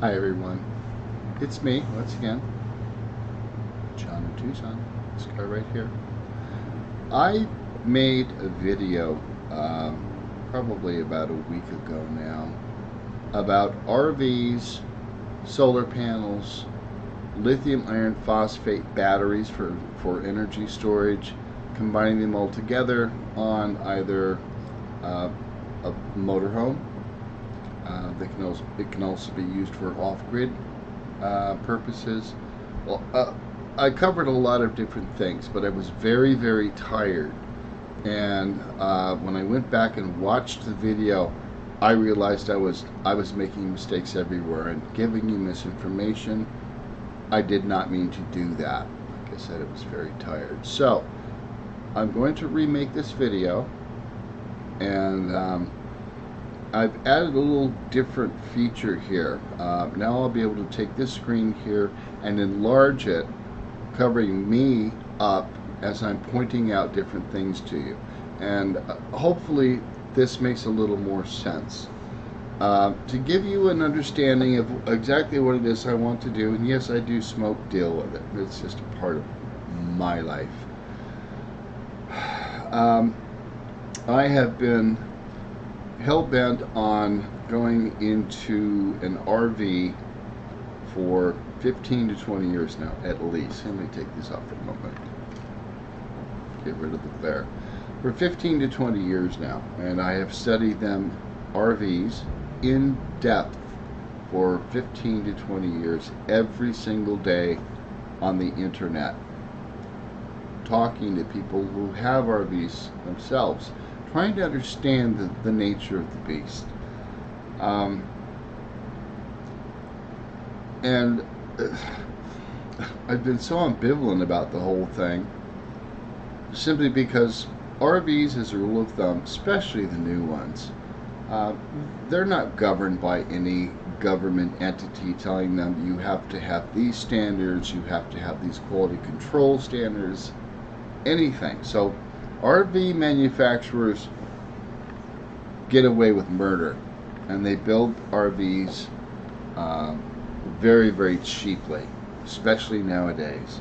Hi everyone, it's me once again, John in Tucson, this guy right here. I made a video probably about a week ago now about RVs, solar panels, lithium iron phosphate batteries for energy storage, combining them all together on either a motorhome. It can also be used for off-grid purposes. Well, I covered a lot of different things, but I was very, very tired. And when I went back and watched the video, I realized I was making mistakes everywhere and giving you misinformation. I did not mean to do that. Like I said, I was very tired. So I'm going to remake this video, and I've added a little different feature here. Now I'll be able to take this screen here and enlarge it, covering me up as I'm pointing out different things to you. And hopefully this makes a little more sense. To give you an understanding of exactly what it is I want to do, and yes, I do smoke, deal with it. It's just a part of my life. I have been hell-bent on going into an RV for 15 to 20 years now, at least. Let me take this off for a moment. Get rid of the glare. For 15 to 20 years now, and I have studied them, RVs, in depth for 15 to 20 years, every single day on the internet, talking to people who have RVs themselves, trying to understand the nature of the beast. And I've been so ambivalent about the whole thing, simply because RVs, as a rule of thumb, especially the new ones, they're not governed by any government entity telling them you have to have these standards, you have to have these quality control standards, anything. So RV manufacturers get away with murder, and they build RVs very, very cheaply, especially nowadays.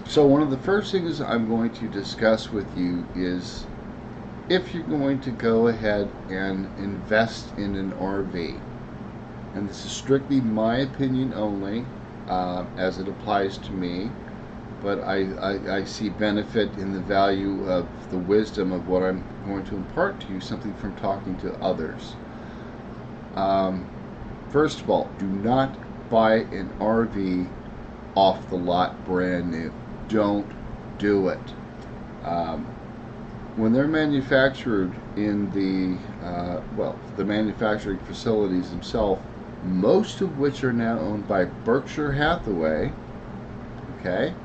So one of the first things I'm going to discuss with you is if you're going to go ahead and invest in an RV, and this is strictly my opinion only, as it applies to me, but I see benefit in the value of the wisdom of what I'm going to impart to you, something from talking to others. First of all, do not buy an RV off the lot brand new. Don't do it. When they're manufactured in the manufacturing facilities themselves, most of which are now owned by Berkshire Hathaway, okay,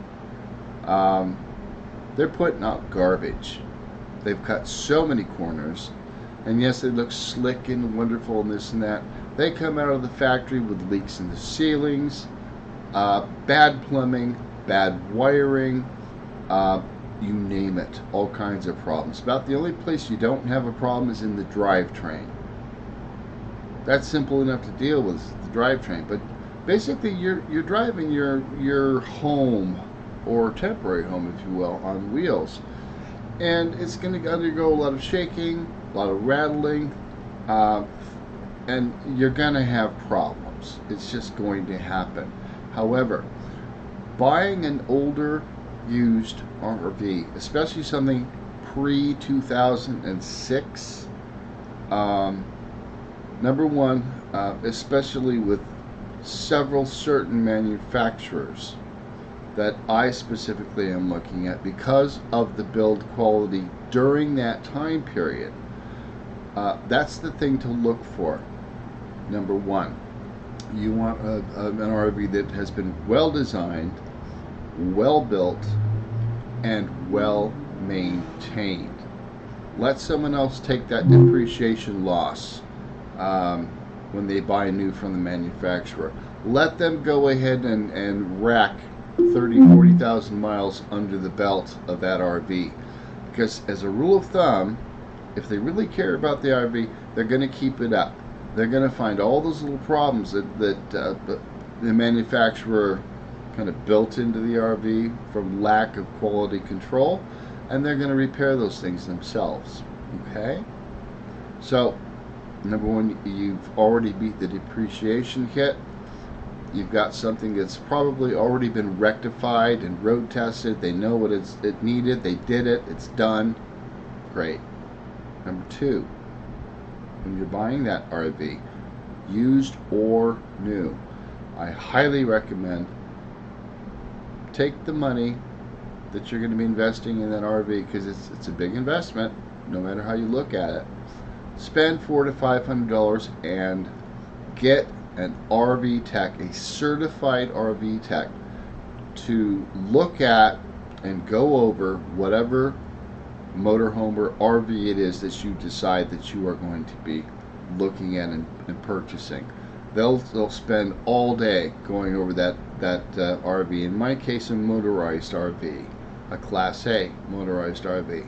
they're putting out garbage. They've cut so many corners, and yes, they look slick and wonderful and this and that. They come out of the factory with leaks in the ceilings, bad plumbing, bad wiring, you name it, all kinds of problems. About the only place you don't have a problem is in the drivetrain. That's simple enough to deal with, the drivetrain. But basically, you're driving your home, or temporary home, if you will, on wheels, and it's going to undergo a lot of shaking, a lot of rattling, and you're going to have problems. It's just going to happen. However, buying an older used RV, especially something pre-2006, number one, especially with several certain manufacturers that I specifically am looking at because of the build quality during that time period, that's the thing to look for. Number one, you want an RV that has been well designed, well built, and well maintained. Let someone else take that depreciation loss when they buy new from the manufacturer. Let them go ahead and rack 40,000 miles under the belt of that RV, because as a rule of thumb, if they really care about the RV, they're going to keep it up. they're going to find all those little problems that the manufacturer kind of built into the RV from lack of quality control, and they're going to repair those things themselves. Okay? So, number one, you've already beat the depreciation hit. You've got something that's probably already been rectified and road tested. They know what it needed. They did it. It's done. Great. Number two, when you're buying that RV, used or new, I highly recommend take the money that you're going to be investing in that RV, because it's a big investment, no matter how you look at it. Spend $400 to $500 and get an RV tech, a certified RV tech, to look at and go over whatever motorhome or RV it is that you decide that you are going to be looking at and purchasing. They'll spend all day going over that RV. In my case, a motorized RV, a Class A motorized RV.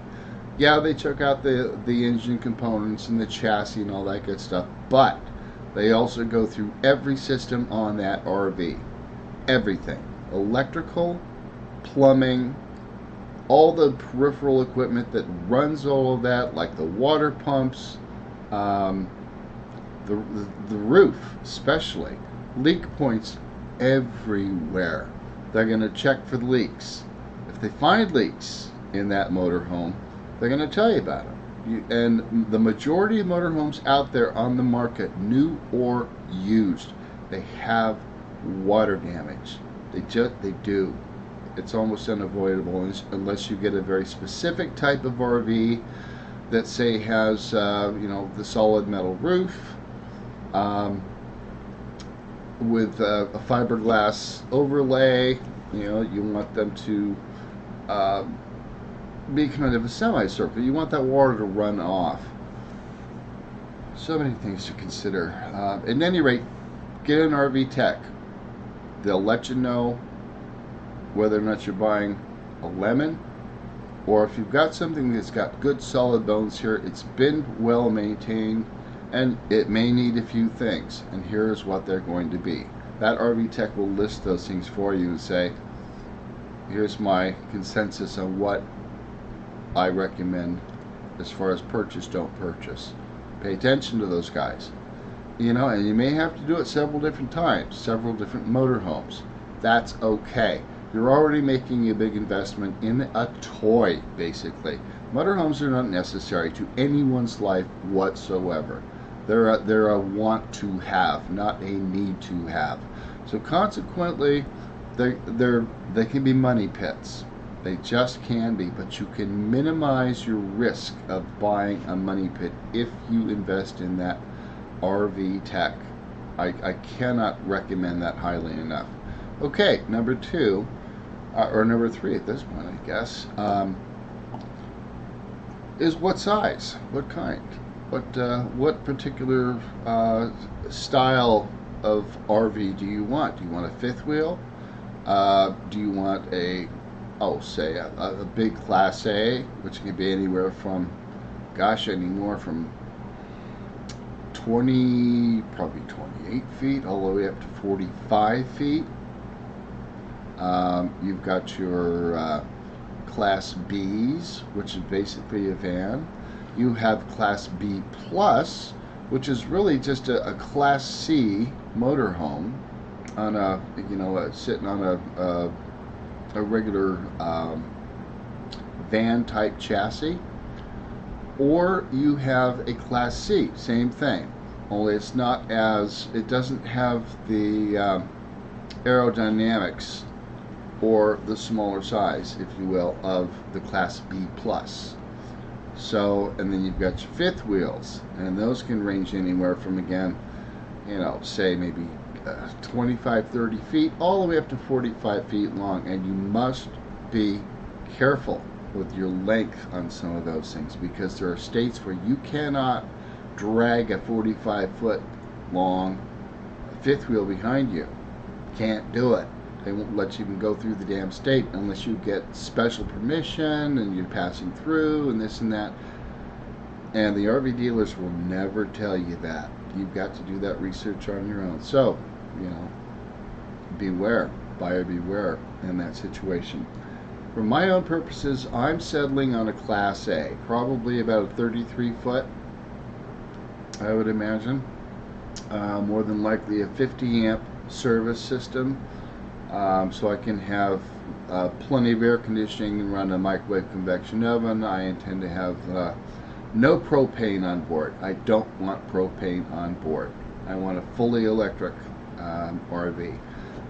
Yeah, they check out the engine components and the chassis and all that good stuff, but they also go through every system on that RV. Everything. Electrical, plumbing, all the peripheral equipment that runs all of that, like the water pumps, the roof especially, leak points everywhere. They're going to check for the leaks. If they find leaks in that motorhome, they're going to tell you about them. And the majority of motorhomes out there on the market, new or used, they have water damage. They do. It's almost unavoidable unless you get a very specific type of RV that, say, has the solid metal roof with a fiberglass overlay. You want them to be kind of a semicircle. You want that water to run off. So many things to consider. At any rate, get an RV tech. They'll let you know whether or not you're buying a lemon, or if you've got something that's got good solid bones here, it's been well maintained, and it may need a few things, and here's what they're going to be. That RV tech will list those things for you and say, here's my consensus on what I recommend as far as purchase, don't purchase. Pay attention to those guys. And you may have to do it several different times, several different motorhomes. That's okay. You're already making a big investment in a toy, basically. Motorhomes are not necessary to anyone's life whatsoever. They're a want to have, not a need to have. So consequently, they can be money pits. They just can be, but you can minimize your risk of buying a money pit if you invest in that RV tech. I cannot recommend that highly enough. Okay, number two, or number three at this point, I guess, is what size, what kind, what particular style of RV do you want? Do you want a fifth wheel? Do you want a big Class A, which can be anywhere from, from probably 28 feet all the way up to 45 feet. You've got your Class Bs, which is basically a van. You have Class B Plus, which is really just a Class C motorhome on sitting on a regular van type chassis. Or you have a Class C, same thing, only it doesn't have the aerodynamics or the smaller size, if you will, of the Class B Plus. So, and then you've got your fifth wheels, and those can range anywhere from, again, say maybe 25, 30 feet, all the way up to 45 feet long, and you must be careful with your length on some of those things, because there are states where you cannot drag a 45-foot long fifth wheel behind you. Can't do it. They won't let you even go through the damn state unless you get special permission and you're passing through and this and that. And the RV dealers will never tell you that. You've got to do that research on your own. So, you know, beware, buyer beware in that situation. For my own purposes, I'm settling on a Class A, probably about a 33 foot, I would imagine. More than likely a 50 amp service system, so I can have plenty of air conditioning and run a microwave convection oven. I intend to have no propane on board. I don't want propane on board. I want a fully electric RV.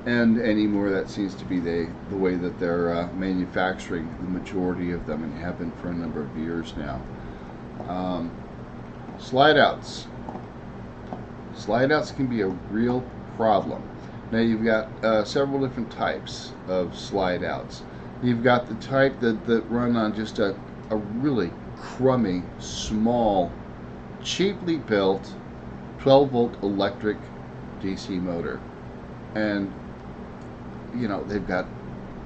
And anymore, that seems to be the way that they're manufacturing the majority of them, and have been for a number of years now. Slide outs. Slide outs can be a real problem. Now you've got several different types of slide outs. You've got the type that run on just a really crummy, small, cheaply built 12 volt electric DC motor. And you know, they've got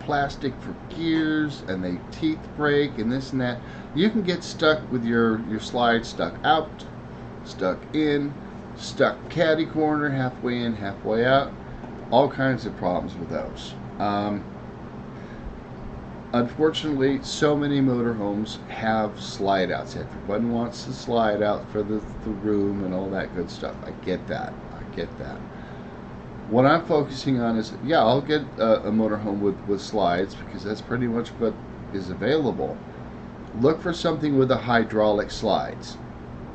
plastic for gears, and they teeth break and this and that. You can get stuck with your slide stuck out, stuck in, stuck caddy corner, halfway in, halfway out. All kinds of problems with those. Unfortunately, so many motorhomes have slide outs. Everyone wants to slide out for the room and all that good stuff. I get that. I get that. What I'm focusing on is, yeah, I'll get a motorhome with slides, because that's pretty much what is available. Look for something with the hydraulic slides.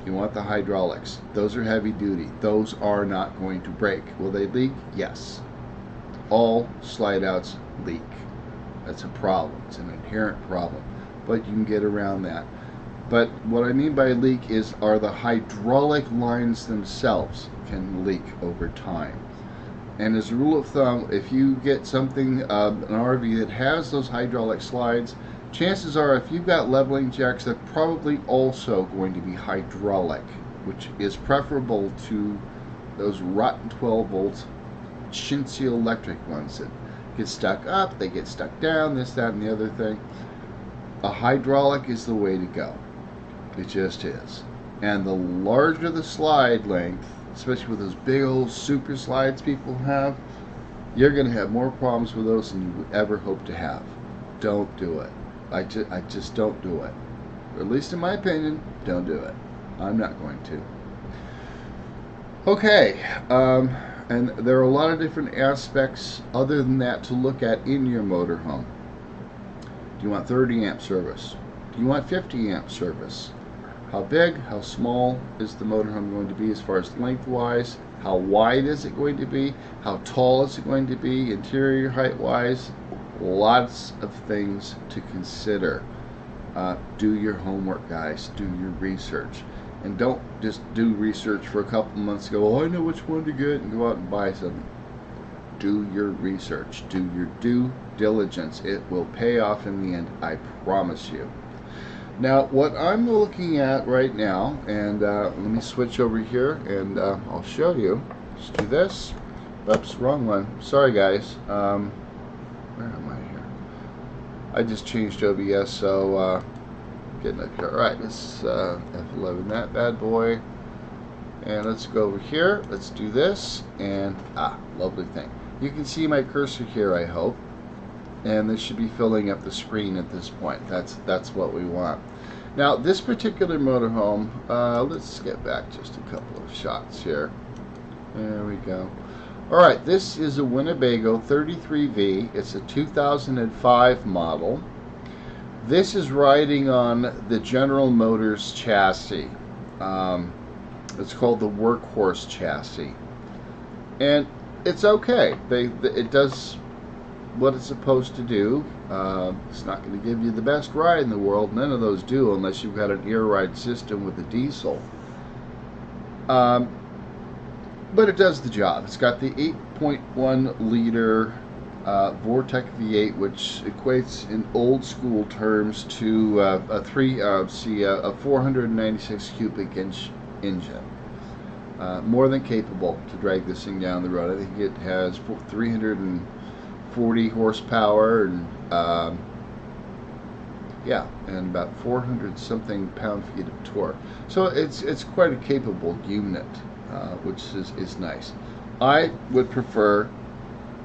You want the hydraulics. Those are heavy duty. Those are not going to break. Will they leak? Yes. All slide outs leak. That's a problem. It's an inherent problem. But you can get around that. But what I mean by leak are the hydraulic lines themselves can leak over time. And as a rule of thumb, if you get something, an RV that has those hydraulic slides, chances are if you've got leveling jacks, they're probably also going to be hydraulic, which is preferable to those rotten 12 volt chintzy electric ones that get stuck up, they get stuck down, this, that, and the other thing. A hydraulic is the way to go. It just is. And the larger the slide length, especially with those big old super slides people have, you're going to have more problems with those than you would ever hope to have. Don't do it. I just don't do it. Or at least in my opinion, don't do it. I'm not going to. Okay, and there are a lot of different aspects other than that to look at in your motorhome. Do you want 30 amp service? Do you want 50 amp service? How big, how small is the motorhome going to be as far as lengthwise? How wide is it going to be? How tall is it going to be, interior height-wise? Lots of things to consider. Do your homework, guys. Do your research. And don't just do research for a couple months and go, oh, I know which one to get, and go out and buy something. Do your research. Do your due diligence. It will pay off in the end, I promise you. Now, what I'm looking at right now, and let me switch over here, and I'll show you. Just do this. Oops, wrong one. Sorry, guys. Where am I here? I just changed OBS, so getting up here. All right, let's F11 that bad boy, and let's go over here. Let's do this, and lovely thing. You can see my cursor here, I hope. And this should be filling up the screen at this point. That's what we want. Now, this particular motorhome, let's get back just a couple of shots here. There we go. All right, this is a Winnebago 33V. It's a 2005 model. This is riding on the General Motors chassis. It's called the Workhorse chassis, and it's okay. It does what it's supposed to do. It's not going to give you the best ride in the world. None of those do, unless you've got an air ride system with a diesel. But it does the job. It's got the 8.1 liter Vortec V8, which equates in old school terms to a 496 cubic inch engine. More than capable to drag this thing down the road. I think it has 340 horsepower and Yeah, and about 400 something pound-feet of torque. So it's quite a capable unit, which is nice. I would prefer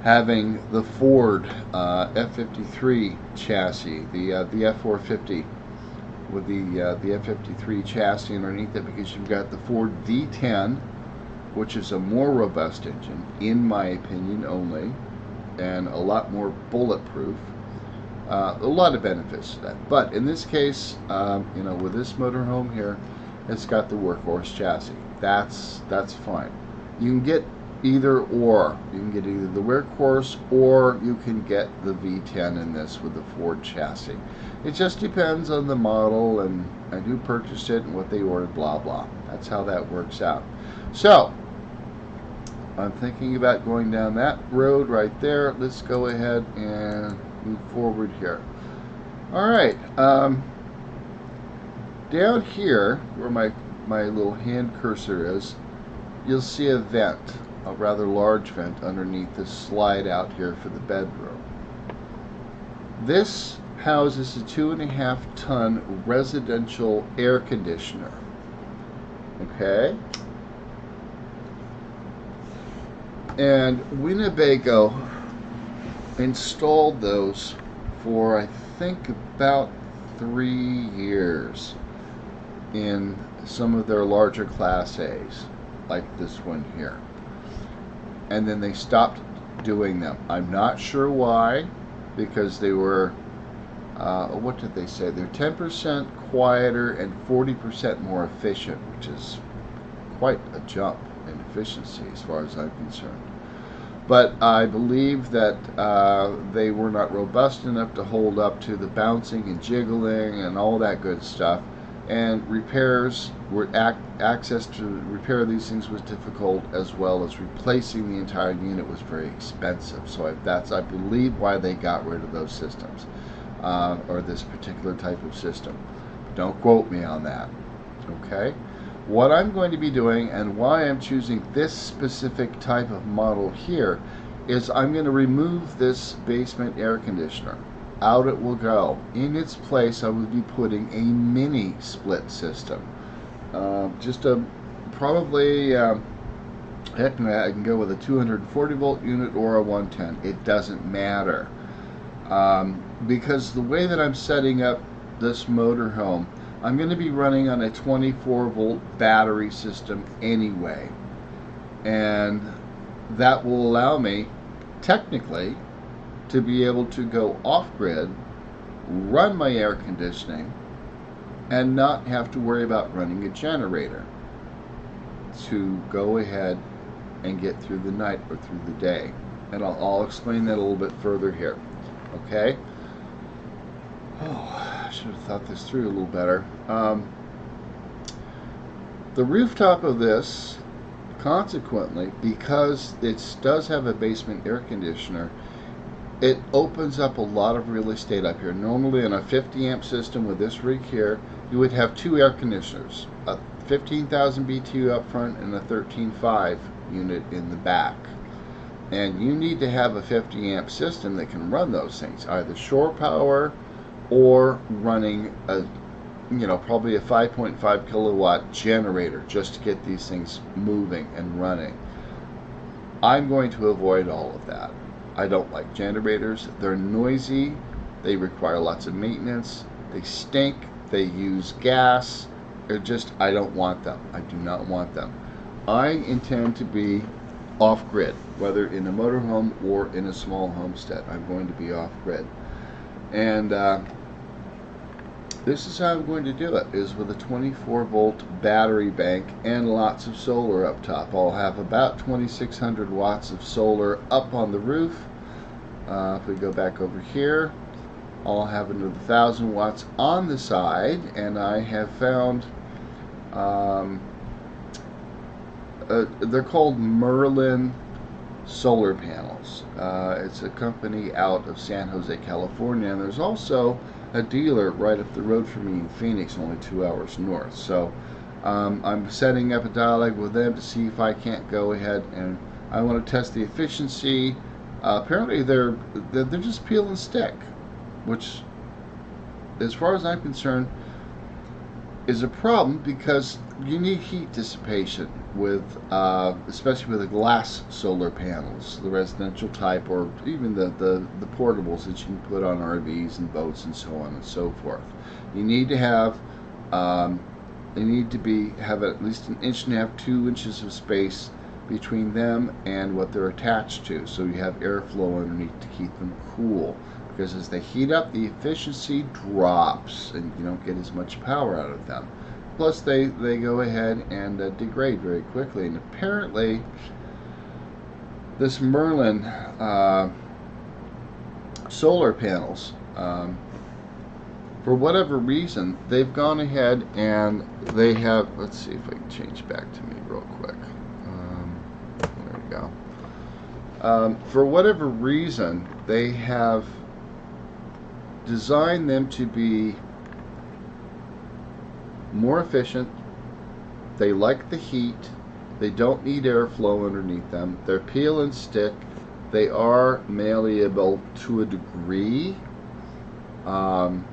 having the Ford F53 chassis, the F450 with the F53 chassis underneath it, because you've got the Ford V10, which is a more robust engine, in my opinion only, and a lot more bulletproof. A lot of benefits to that. But in this case, with this motorhome here, it's got the workhorse chassis. That's fine. You can get either or. You can get either the workhorse or you can get the V10 in this with the Ford chassis. It just depends on the model and who purchased it and what they ordered, blah blah. That's how that works out. So I'm thinking about going down that road right there. Let's go ahead and move forward here. All right, down here where my little hand cursor is, you'll see a vent, a rather large vent underneath this slide out here for the bedroom. This houses a 2.5-ton residential air conditioner. Okay, and Winnebago installed those for I think about 3 years in some of their larger Class A's, like this one here, and then they stopped doing them. I'm not sure why, because they were what did they say? They're 10% quieter and 40% more efficient, which is quite a jump in efficiency as far as I'm concerned. But I believe that they were not robust enough to hold up to the bouncing and jiggling and all that good stuff. And repairs were access to repair these things was difficult, as well as replacing the entire unit was very expensive. So that's, I believe, why they got rid of those systems, or this particular type of system. Don't quote me on that. Okay. What I'm going to be doing, and why I'm choosing this specific type of model here, is I'm going to remove this basement air conditioner. Out it will go. In its place, I will be putting a mini split system. Just a probably, heck, I can go with a 240 volt unit or a 110. It doesn't matter. Because the way that I'm setting up this motorhome, I'm going to be running on a 24 volt battery system anyway, and that will allow me technically to be able to go off grid, run my air conditioning, and not have to worry about running a generator to go ahead and get through the night or through the day. And I'll explain that a little bit further here. Okay? Oh, I should have thought this through a little better. The rooftop of this, consequently, because it does have a basement air conditioner, it opens up a lot of real estate up here. Normally in a 50 amp system with this rig here, you would have two air conditioners, a 15,000 BTU up front and a 13.5 unit in the back. And you need to have a 50 amp system that can run those things, either shore power or running a, probably a 5.5 kilowatt generator just to get these things moving and running. I'm going to avoid all of that. I don't like generators. They're noisy. They require lots of maintenance. They stink. They use gas. I don't want them. I do not want them. I intend to be off-grid, whether in a motorhome or in a small homestead. I'm going to be off-grid. And this is how I'm going to do it, is with a 24 volt battery bank and lots of solar up top. I'll have about 2,600 watts of solar up on the roof. If we go back over here, I'll have another 1,000 watts on the side, and I have found they're called Merlin solar panels. It's a company out of San Jose, California, and there's also a dealer right up the road from me in Phoenix, only 2 hours north. So I'm setting up a dialogue with them to see if I can't go ahead, and I want to test the efficiency. Apparently they're just peel and stick, which as far as I'm concerned, is a problem because you need heat dissipation with, especially with the glass solar panels, the residential type, or even the portables that you can put on RVs and boats and so on and so forth. You need to have, they need to have at least 1.5 inches, 2 inches of space between them and what they're attached to, so you have airflow underneath to keep them cool. Because as they heat up, the efficiency drops and you don't get as much power out of them. Plus they go ahead and degrade very quickly. And apparently this Merlin solar panels, for whatever reason, they've gone ahead and they have, let's see if I can change back to me real quick. There we go. For whatever reason, they have designed them to be more efficient. They like the heat. They don't need airflow underneath them. They're peel and stick. They are malleable to a degree. And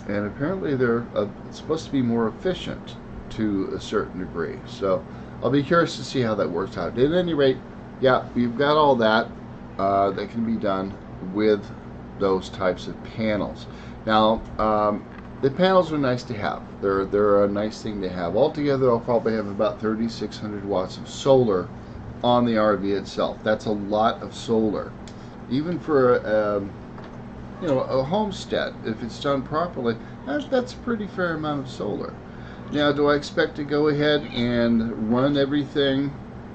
apparently they're supposed to be more efficient to a certain degree. So I'll be curious to see how that works out. At any rate, yeah, we've got all that. That can be done with those types of panels. Now, the panels are nice to have. They're a nice thing to have. Altogether, I'll probably have about 3,600 watts of solar on the RV itself. That's a lot of solar, even for a homestead. If it's done properly, that's a pretty fair amount of solar. Now, do I expect to go ahead and run everything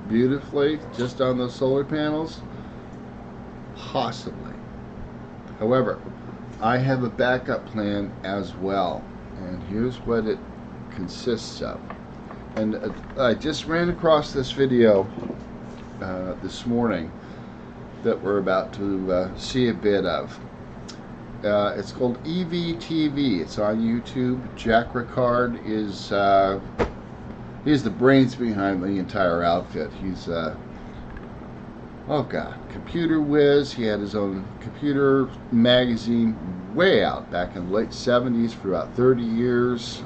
beautifully just on those solar panels? Possibly. However, I have a backup plan as well, and here's what it consists of. And I just ran across this video this morning that we're about to see a bit of. It's called EVTV. It's on YouTube. Jack Ricard is he's the brains behind the entire outfit. He's oh god, computer whiz. He had his own computer magazine way out back in the late 70s for about 30 years.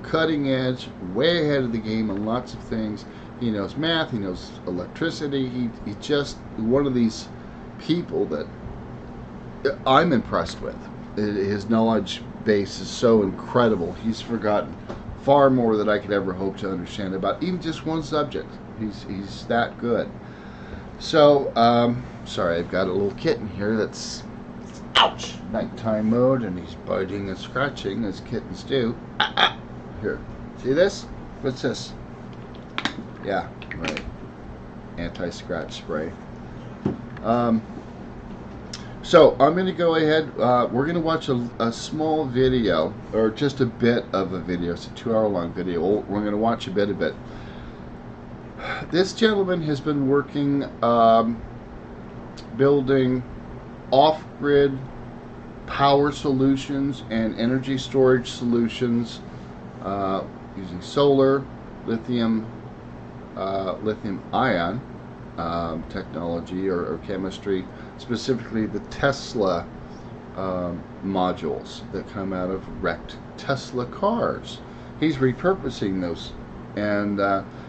Cutting edge, way ahead of the game on lots of things. He knows math, he knows electricity. He just one of these people that I'm impressed with. His knowledge base is so incredible. He's forgotten far more than I could ever hope to understand about even just one subject. He's that good. So, sorry, I've got a little kitten here that's, ouch, nighttime mode, and he's biting and scratching as kittens do. Here, see this? What's this? Yeah, right. Anti-scratch spray. So, I'm going to go ahead, we're going to watch a small video, or just a bit of a video. It's a 2-hour-long video. We're going to watch a bit of it. This gentleman has been working building off-grid power solutions and energy storage solutions using solar, lithium ion technology or chemistry, specifically the Tesla modules that come out of wrecked Tesla cars. He's repurposing those, and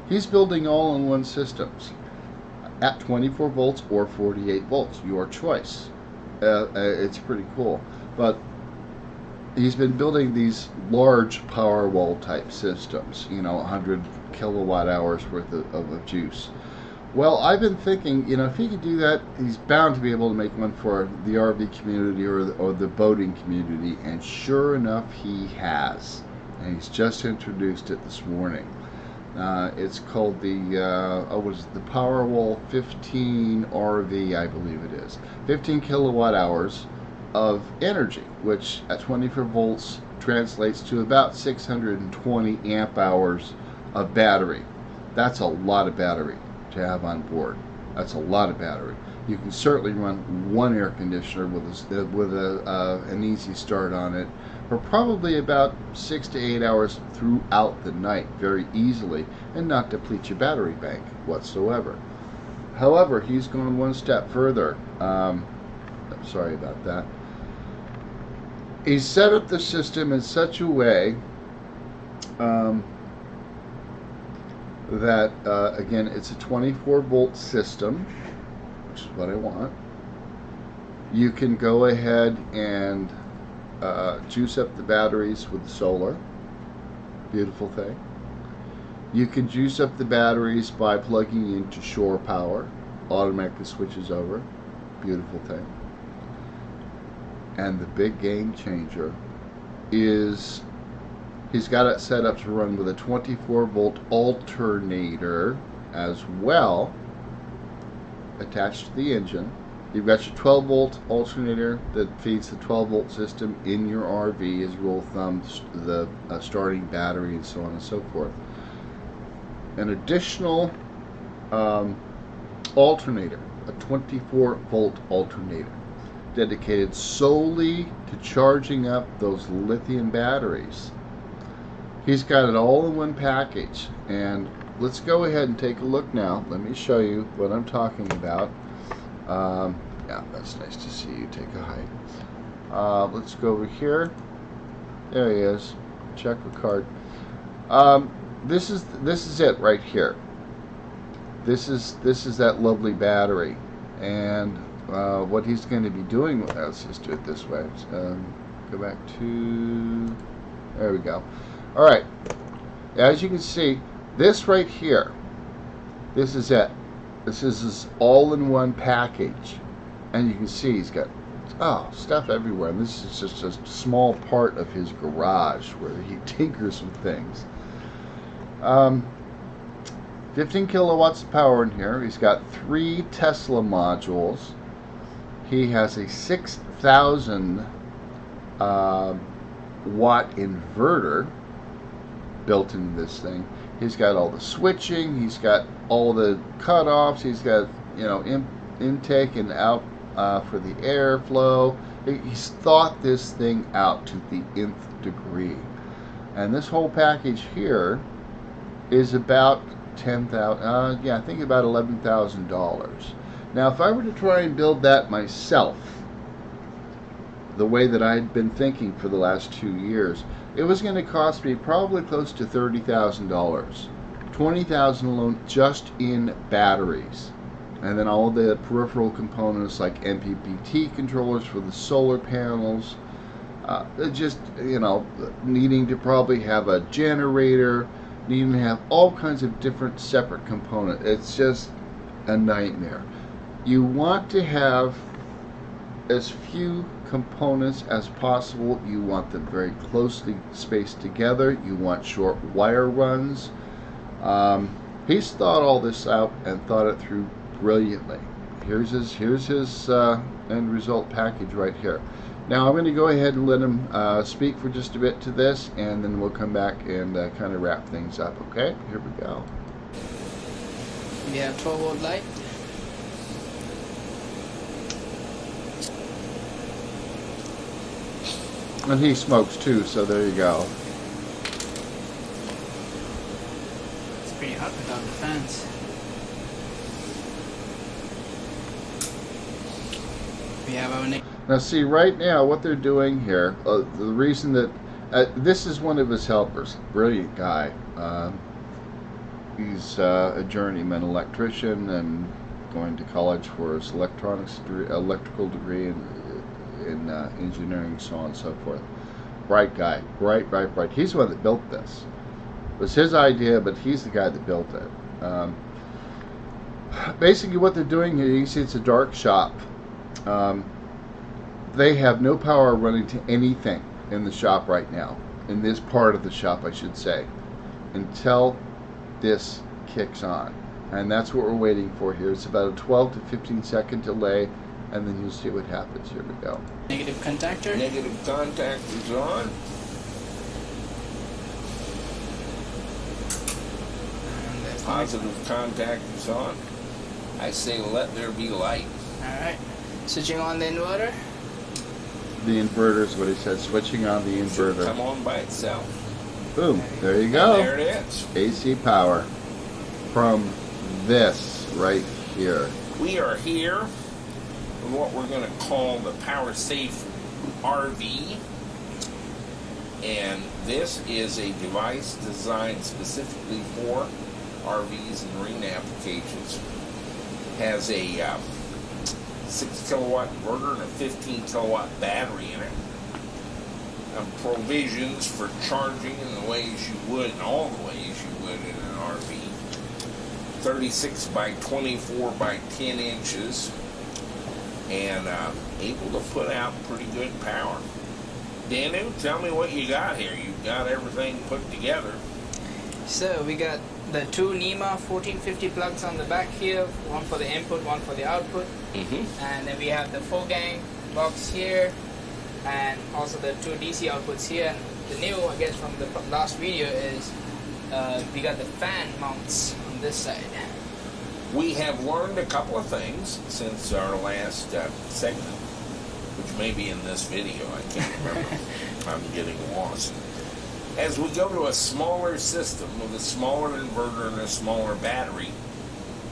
he's building all-in-one systems at 24 volts or 48 volts, your choice. It's pretty cool. But he's been building these large Powerwall type systems, 100 kilowatt hours worth of juice. Well, I've been thinking, if he could do that, he's bound to be able to make one for the RV community or the boating community, and sure enough, he has. And he's just introduced it this morning. It's called the the Powerwall 15 RV, I believe it is. 15 kilowatt hours of energy, which at 24 volts translates to about 620 amp hours of battery. That's a lot of battery to have on board. That's a lot of battery. You can certainly run one air conditioner with an easy start on it for probably about 6 to 8 hours throughout the night very easily, and not deplete your battery bank whatsoever. However, he's gone one step further. Sorry about that. He set up the system in such a way that, again, it's a 24-volt system, which is what I want. You can go ahead and juice up the batteries with solar. Beautiful thing. You can juice up the batteries by plugging into shore power. Automatically switches over. Beautiful thing. And the big game changer is he's got it set up to run with a 24-volt alternator as well, attached to the engine. You've got your 12-volt alternator that feeds the 12-volt system in your RV as rule of thumb, the starting battery and so on and so forth. An additional alternator, a 24-volt alternator, dedicated solely to charging up those lithium batteries. He's got it all in one package, and let's go ahead and take a look now. Let me show you what I'm talking about. Yeah, that's nice to see you take a hike. Let's go over here. There he is. Check the card. This is it right here. This is that lovely battery, and what he's going to be doing. Let's just do it this way. Go back to. There we go. All right. As you can see, this right here. This is it. This is his all-in-one package, and you can see he's got stuff everywhere. And this is just a small part of his garage where he tinkers with things. 15 kilowatts of power in here. He's got 3 Tesla modules. He has a 6,000 watt inverter built into this thing. He's got all the switching. He's got all the cutoffs. He's got, you know, intake and out for the airflow. He's thought this thing out to the nth degree. And this whole package here is about $10,000. Yeah, I think about $11,000. Now, if I were to try and build that myself, the way that I'd been thinking for the last 2 years, it was going to cost me probably close to $30,000. $20,000 alone just in batteries, and then all the peripheral components like MPPT controllers for the solar panels. Just, you know, needing to probably have a generator, needing to have all kinds of different separate components. It's just a nightmare. You want to have as few components as possible. You want them very closely spaced together. You want short wire runs. He's thought all this out and thought it through brilliantly. Here's his end result package right here. Now I'm going to go ahead and let him speak for just a bit to this, and then we'll come back and kind of wrap things up. Okay, here we go. We have 12-volt light. And he smokes too, so there you go. It's pretty hot without the fans. We have our next. Now see, right now what they're doing here, the reason that this is one of his helpers, brilliant guy. He's a journeyman electrician and going to college for his electrical degree in engineering, so on and so forth. Bright guy, bright. He's the one that built this. It was his idea, but he's the guy that built it. Basically what they're doing here, you can see it's a dark shop. They have no power running to anything in the shop right now, in this part of the shop I should say, until this kicks on. And that's what we're waiting for here. It's about a 12 to 15 second delay, and then you'll see what happens. Here we go. Negative contactor. Negative contact is on. And that's Positive contact is on. I say let there be light. Alright. Switching on the inverter. The inverter is what he said. Switching on the Should inverter. come on by itself. Boom. There you And go. there it is. AC power from this right here. We are here with what we're going to call the Power Safe RV. And this is a device designed specifically for RVs and marine applications. Has a 6 kilowatt inverter and a 15 kilowatt battery in it. Provisions for charging in the ways you would, in all the ways you would in an RV. 36 by 24 by 10 inches. And able to put out pretty good power. Danu, tell me what you got here. You've got everything put together. So we got the two NEMA 1450 plugs on the back here, one for the input, one for the output. And then we have the 4-gang box here, and also the two DC outputs here. And the new, I guess, from the last video is we got the fan mounts on this side. We have learned a couple of things since our last segment, which may be in this video. I can't remember. I'm getting lost. As we go to a smaller system with a smaller inverter and a smaller battery,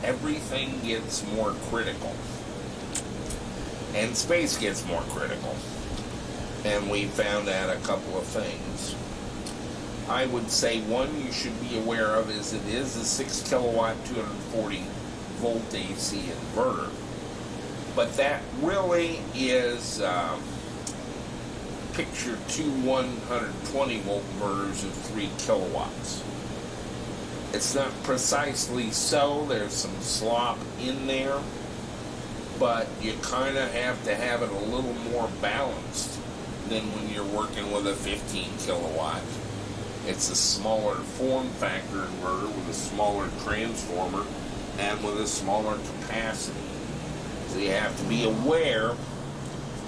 everything gets more critical. And space gets more critical. And we found out a couple of things. I would say one you should be aware of is it is a 6 kilowatt 240 volt AC inverter. But that really is picture two 120 volt inverters of 3 kilowatts. It's not precisely so. There's some slop in there, but you kind of have to have it a little more balanced than when you're working with a 15 kilowatt. It's a smaller form factor inverter with a smaller transformer and with a smaller capacity. So you have to be aware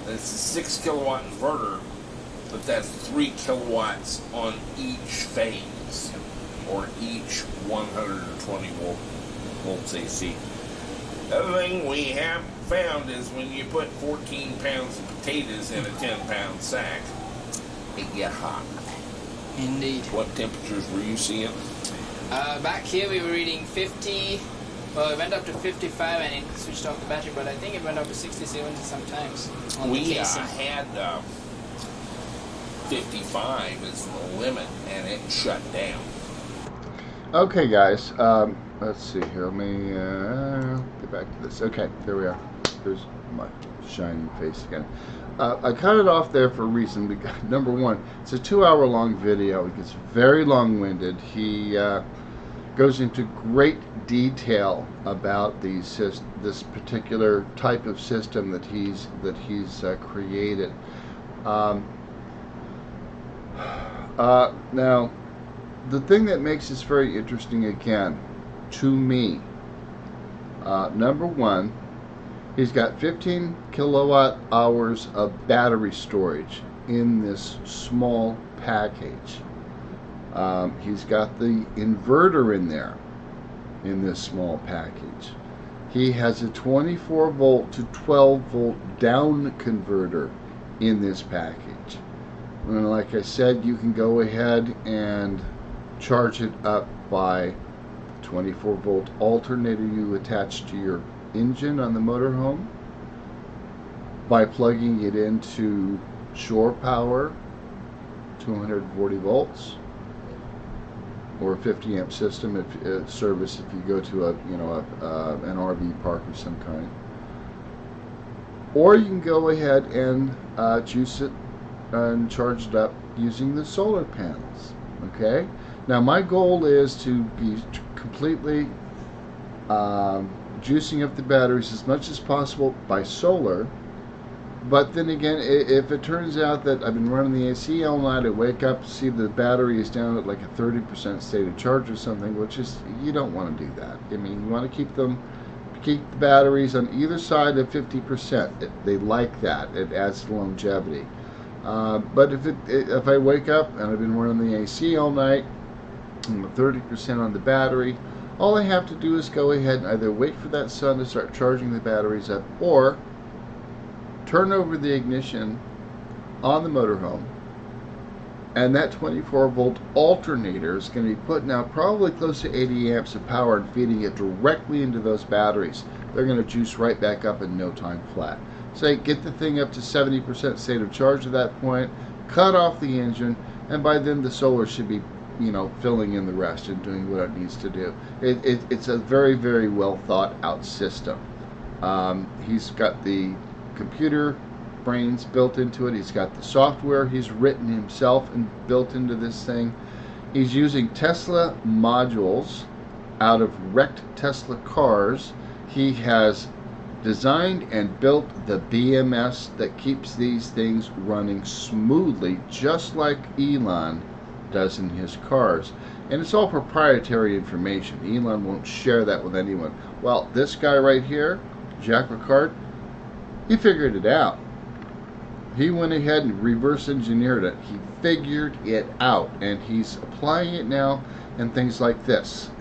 that it's a 6 kilowatt inverter, but that's 3 kilowatts on each phase, or each 120 volts AC. The other thing we have found is when you put 14 pounds of potatoes in a 10-pound sack, it get hot. Indeed. What temperatures were you seeing? Back here we were reading 50. Well, it went up to 55 and it switched off the battery, but I think it went up to 60, 70 sometimes. We had 55 as the limit, and it shut down. Okay, guys. Let's see here. Let me get back to this. Okay, there we are. There's my shining face again. I cut it off there for a reason. Because, number one, it's a 2-hour-long video. It gets very long-winded. He goes into great detail about this particular type of system that he's created. Now, the thing that makes this very interesting, again, to me, number one, he's got 15 kilowatt hours of battery storage in this small package. He's got the inverter in there in this small package. He has a 24 volt to 12 volt down converter in this package. And like I said, you can go ahead and charge it up by 24 volt alternator you attach to your engine on the motorhome, by plugging it into shore power 240 volts, or a 50 amp system if service if you go to an RV park of some kind, or you can go ahead and juice it and charge it up using the solar panels. Okay, now my goal is to be completely juicing up the batteries as much as possible by solar. But then again, if it turns out that I've been running the AC all night, I wake up, see the battery is down at like a 30% state of charge or something, which is, you don't want to do that. I mean, you want to keep the batteries on either side of 50%. They like that. It adds to longevity. But if I wake up and I've been running the AC all night, and I'm 30% on the battery, all I have to do is go ahead and either wait for that sun to start charging the batteries up, or turn over the ignition on the motorhome, and that 24 volt alternator is going to be putting out probably close to 80 amps of power and feeding it directly into those batteries. They're going to juice right back up in no time flat. say get the thing up to 70% state of charge at that point, cut off the engine, and by then the solar should be, you know, filling in the rest and doing what it needs to do. It's a very, very well thought out system. He's got the computer brains built into it. He's got the software he's written himself and built into this thing. He's using Tesla modules out of wrecked Tesla cars. He has designed and built the BMS that keeps these things running smoothly, just like Elon does in his cars. And it's all proprietary information. Elon won't share that with anyone. Well, this guy right here, Jack Ricard, he figured it out. He went ahead and reverse engineered it. He figured it out, and he's applying it now in things like this.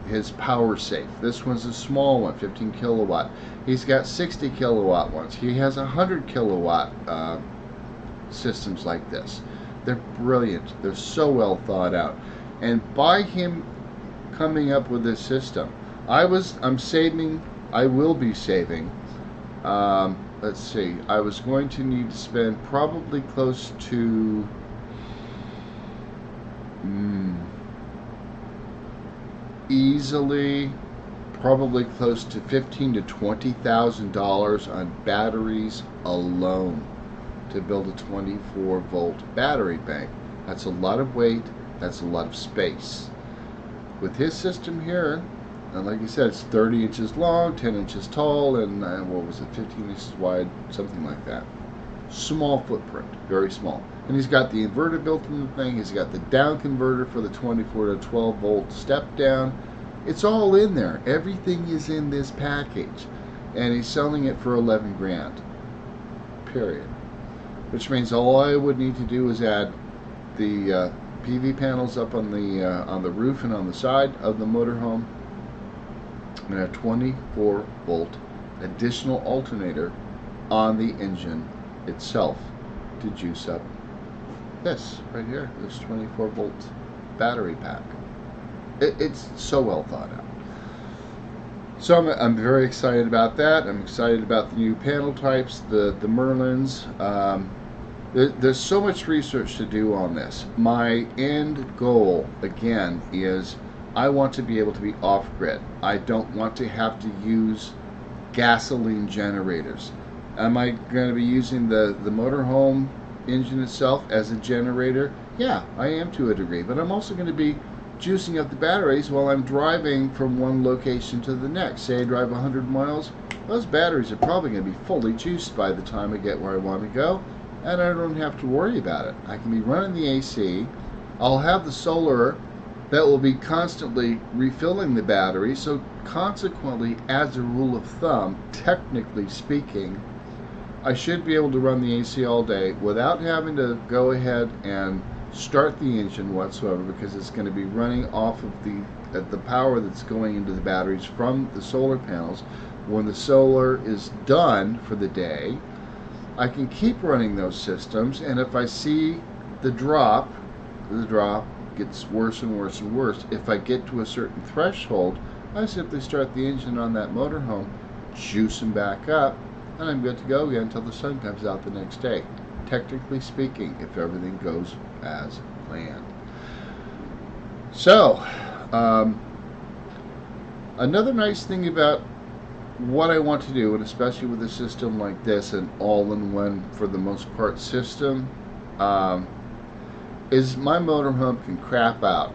His power safe. This one's a small one, 15 kilowatt. He's got 60 kilowatt ones. He has 100 kilowatt systems like this. They're brilliant. They're so well thought out. And by him coming up with this system, I will be saving, let's see, I was going to need to spend probably close to easily probably close to $15,000 to $20,000 on batteries alone to build a 24 volt battery bank. That's a lot of weight, that's a lot of space. With his system here, and like I said, it's 30 inches long, 10 inches tall, and what was it, 15 inches wide, something like that. Small footprint, very small. And he's got the inverter built in the thing. He's got the down converter for the 24 to 12 volt step down. It's all in there. Everything is in this package. And he's selling it for 11 grand. Period. Which means all I would need to do is add the PV panels up on the roof and on the side of the motorhome. I'm going to have 24 volt additional alternator on the engine itself to juice up this right here, this 24 volt battery pack. It's so well thought out. So I'm very excited about that. I'm excited about the new panel types, the Merlins. There's so much research to do on this. My end goal, again, is I want to be able to be off-grid. I don't want to have to use gasoline generators. Am I going to be using the motorhome engine itself as a generator? Yeah, I am to a degree, but I'm also going to be juicing up the batteries while I'm driving from one location to the next. Say I drive 100 miles, those batteries are probably going to be fully juiced by the time I get where I want to go, and I don't have to worry about it. I can be running the AC. I'll have the solar that will be constantly refilling the battery, so consequently, as a rule of thumb, technically speaking, I should be able to run the AC all day without having to go ahead and start the engine whatsoever, because it's going to be running off of the power that's going into the batteries from the solar panels. When the solar is done for the day, I can keep running those systems, and if I see the drop gets worse and worse and worse. If I get to a certain threshold, I simply start the engine on that motorhome, juice them back up, and I'm good to go again until the sun comes out the next day. Technically speaking, if everything goes as planned. So, another nice thing about what I want to do, and especially with a system like this, an all-in-one for the most part system, is my motorhome can crap out.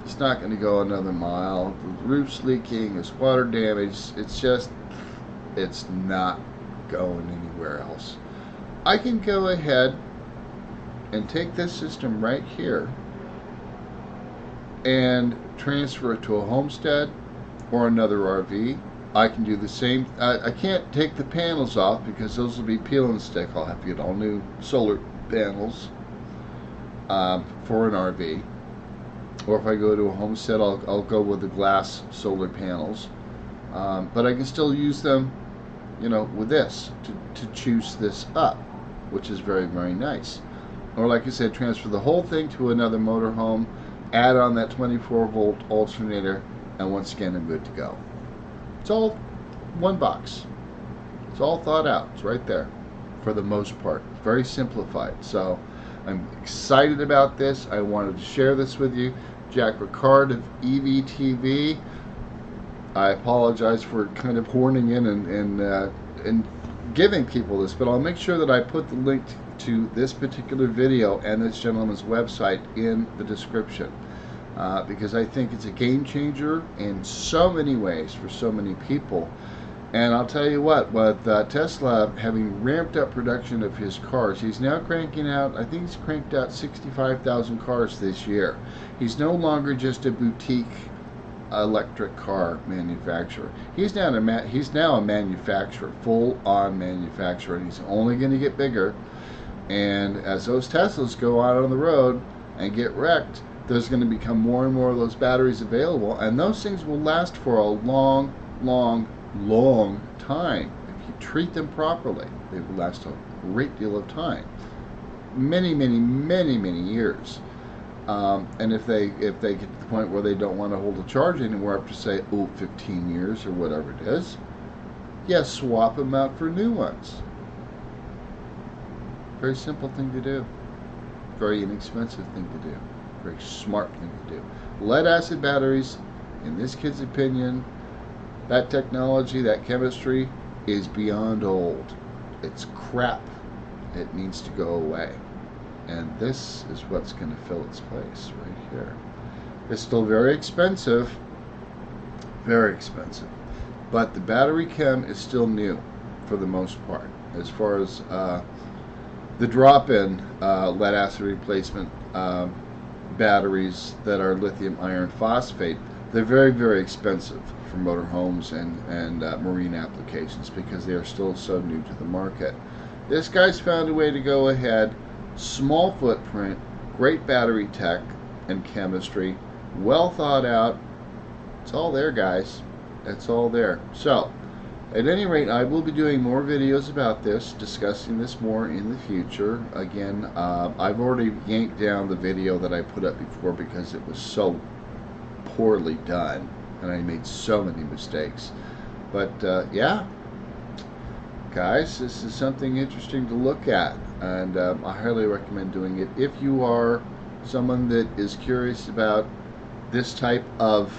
It's not going to go another mile. The roof's leaking, there's water damage. It's not going anywhere else. I can go ahead and take this system right here and transfer it to a homestead or another RV. I can do the same. I can't take the panels off because those will be peel and stick. I'll have to get all new solar panels for an RV. Or if I go to a homestead, I'll go with the glass solar panels. But I can still use them, with this to juice this up, which is very, very nice. Or like I said, transfer the whole thing to another motorhome, add on that 24 volt alternator, and once again I'm good to go. It's all one box. It's all thought out. It's right there for the most part. Very simplified. So I'm excited about this. I wanted to share this with you. Jack Ricard of EVTV. I apologize for kind of horning in and giving people this, but I'll make sure that I put the link to this particular video and this gentleman's website in the description, because I think it's a game changer in so many ways for so many people. And I'll tell you what, with Tesla having ramped up production of his cars, he's now cranking out, I think he's cranked out 65,000 cars this year. He's no longer just a boutique electric car manufacturer. He's now a manufacturer, full-on manufacturer, and he's only going to get bigger. And as those Teslas go out on the road and get wrecked, there's going to become more and more of those batteries available, and those things will last for a long, long, long time. If you treat them properly, they will last a great deal of time. Many, many, many, many years. And if they get to the point where they don't want to hold a charge anymore after, say, 15 years or whatever it is, yeah, swap them out for new ones. Very simple thing to do. Very inexpensive thing to do. Very smart thing to do. Lead acid batteries, in this kid's opinion, that technology, that chemistry is beyond old. It's crap. It needs to go away. And this is what's going to fill its place right here. It's still very expensive, but the battery chem is still new for the most part. As far as the drop-in lead acid replacement batteries that are lithium iron phosphate, they're very, very expensive for motorhomes and marine applications because they are still so new to the market. This guy's found a way to go ahead. Small footprint, great battery tech and chemistry, well thought out. It's all there, guys. It's all there. So, at any rate, I will be doing more videos about this, discussing this more in the future. Again, I've already yanked down the video that I put up before because it was so poorly done and I made so many mistakes. But yeah, guys, this is something interesting to look at, and I highly recommend doing it if you are someone that is curious about this type of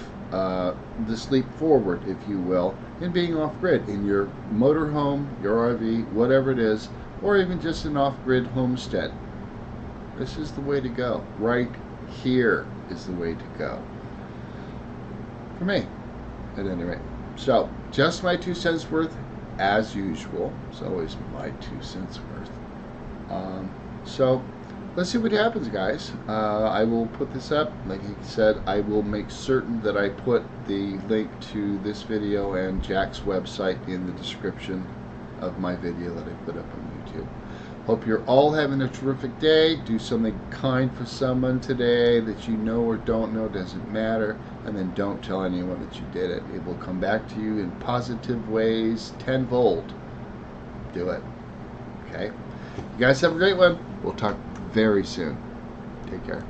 this leap forward, if you will, in being off-grid in your motorhome, your RV, whatever it is, or even just an off-grid homestead. This is the way to go. Right here is the way to go. For me, at any rate. So, just my 2 cents worth. As usual, it's always my 2 cents worth. So let's see what happens, guys. I will put this up. Like he said, I will make certain that I put the link to this video and Jack's website in the description of my video that I put up on YouTube. Hope you're all having a terrific day. Do something kind for someone today that you know or don't know, doesn't matter. And then don't tell anyone that you did it. It will come back to you in positive ways, tenfold. Do it. Okay? You guys have a great one. We'll talk very soon. Take care.